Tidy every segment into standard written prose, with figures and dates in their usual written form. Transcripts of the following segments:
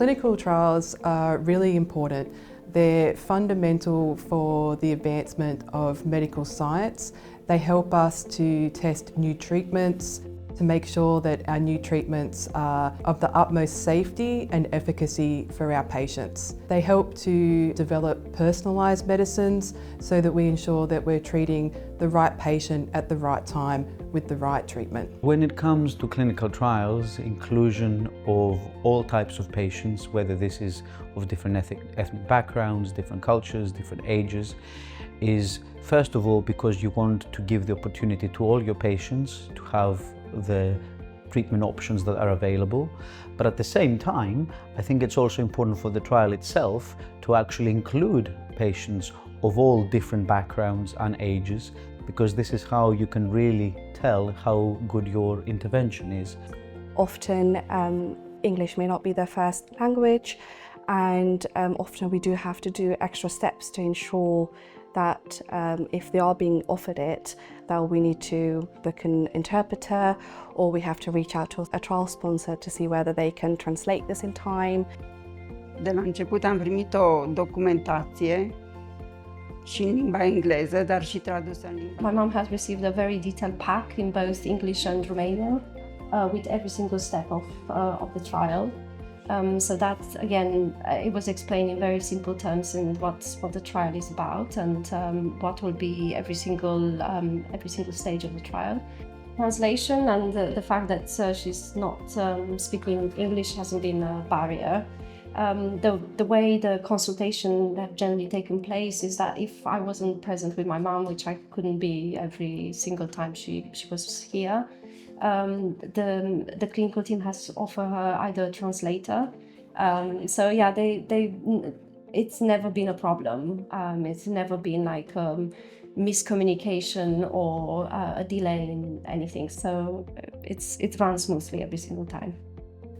Clinical trials are really important. They're fundamental for the advancement of medical science. They help us to test new treatments, to make sure that our new treatments are of the utmost safety and efficacy for our patients. They help to develop personalised medicines so that we ensure that we're treating the right patient at the right time with the right treatment. When it comes to clinical trials, inclusion of all types of patients, whether this is of different ethnic backgrounds, different cultures, different ages, is first of all because you want to give the opportunity to all your patients to have the treatment options that are available. But at the same time, I think it's also important for the trial itself to actually include patients of all different backgrounds and ages, because this is how you can really tell how good your intervention is. Often English may not be their first language, and often we do have to do extra steps to ensure that if they are being offered it, that we need to book an interpreter, or we have to reach out to a trial sponsor to see whether they can translate this in time. De la început am primit o documentație și în limba engleză, dar și tradusă în limba. My mum has received a very detailed pack in both English and Romanian with every single step of the trial. So that, again, it was explained in very simple terms in what the trial is about and what will be every single stage of the trial. Translation and the fact that she's not speaking English hasn't been a barrier. The way the consultation have generally taken place is that if I wasn't present with my mum, which I couldn't be every single time she was here, the clinical team has offered her either a translator. So yeah, it's never been a problem. It's never been like miscommunication or a delay in anything. So it runs smoothly every single time.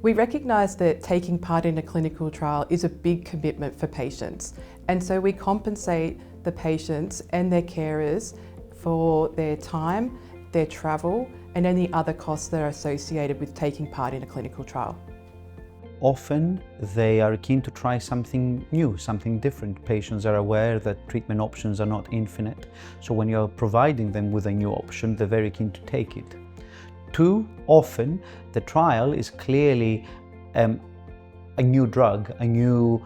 We recognise that taking part in a clinical trial is a big commitment for patients, and so we compensate the patients and their carers for their time, their travel, and any other costs that are associated with taking part in a clinical trial. Often they are keen to try something new, something different. Patients are aware that treatment options are not infinite, so when you're providing them with a new option, they're very keen to take it. Too often, the trial is clearly a new drug, a new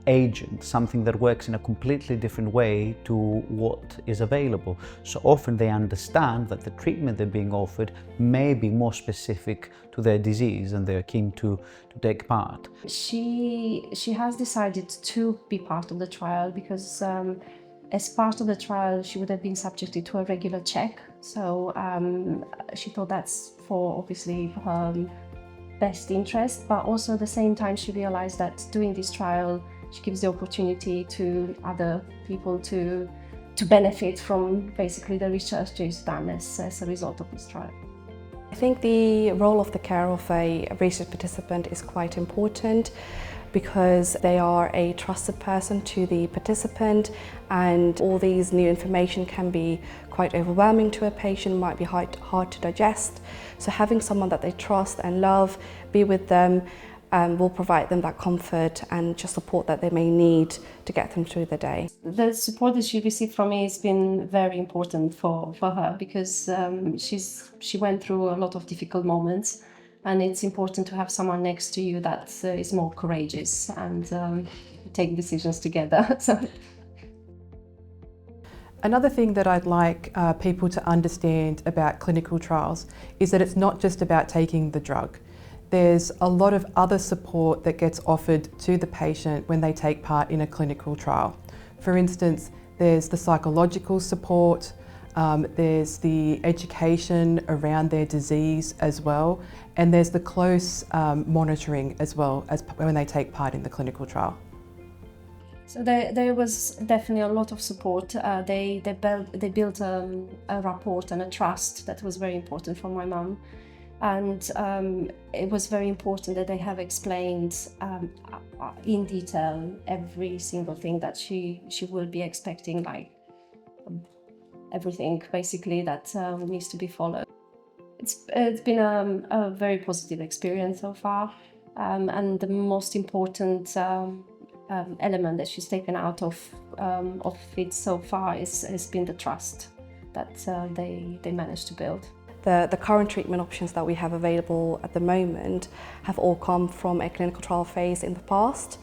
agent, something that works in a completely different way to what is available. So often they understand that the treatment they're being offered may be more specific to their disease and they're keen to take part. She has decided to be part of the trial because as part of the trial, she would have been subjected to a regular check. So she thought that's for obviously her best interest, but also at the same time she realized that doing this trial, she gives the opportunity to other people to benefit from basically the research she's done as a result of this trial. I think the role of the care of a research participant is quite important because they are a trusted person to the participant, and all these new information can be quite overwhelming to a patient, might be hard to digest. So having someone that they trust and love be with them will provide them that comfort and just support that they may need to get them through the day. The support that she received from me has been very important for her because she went through a lot of difficult moments, and it's important to have someone next to you that is more courageous and take decisions together. So. Another thing that I'd like people to understand about clinical trials is that it's not just about taking the drug. There's a lot of other support that gets offered to the patient when they take part in a clinical trial. For instance, there's the psychological support, there's the education around their disease as well, and there's the close monitoring as well as when they take part in the clinical trial. So there was definitely a lot of support. They built a rapport and a trust that was very important for my mum. And it was very important that they have explained in detail every single thing that she will be expecting, like everything basically that needs to be followed. It's been a very positive experience so far. And the most important element that she's taken out of it so far has been the trust that they managed to build. The current treatment options that we have available at the moment have all come from a clinical trial phase in the past,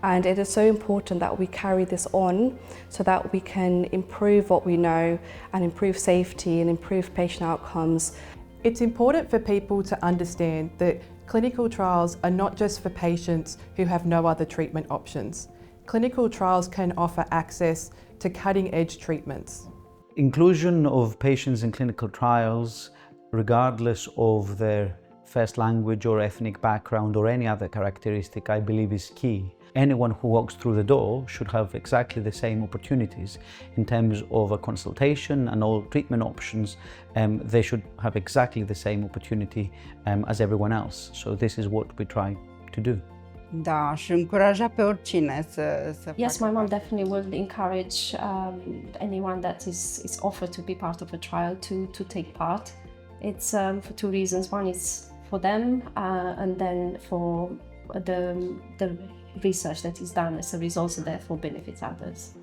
and it is so important that we carry this on so that we can improve what we know and improve safety and improve patient outcomes. It's important for people to understand that clinical trials are not just for patients who have no other treatment options. Clinical trials can offer access to cutting-edge treatments. Inclusion of patients in clinical trials, regardless of their first language or ethnic background or any other characteristic, I believe is key. Anyone who walks through the door should have exactly the same opportunities in terms of a consultation and all treatment options. They should have exactly the same opportunity as everyone else. So this is what we try to do. Da, și încuraja pe oricine să Yes, facă my mom parte. definitely will encourage anyone that is offered to be part of a trial to take part. It's for two reasons. One is for them, and then for the research that is done as a result, so therefore benefits others.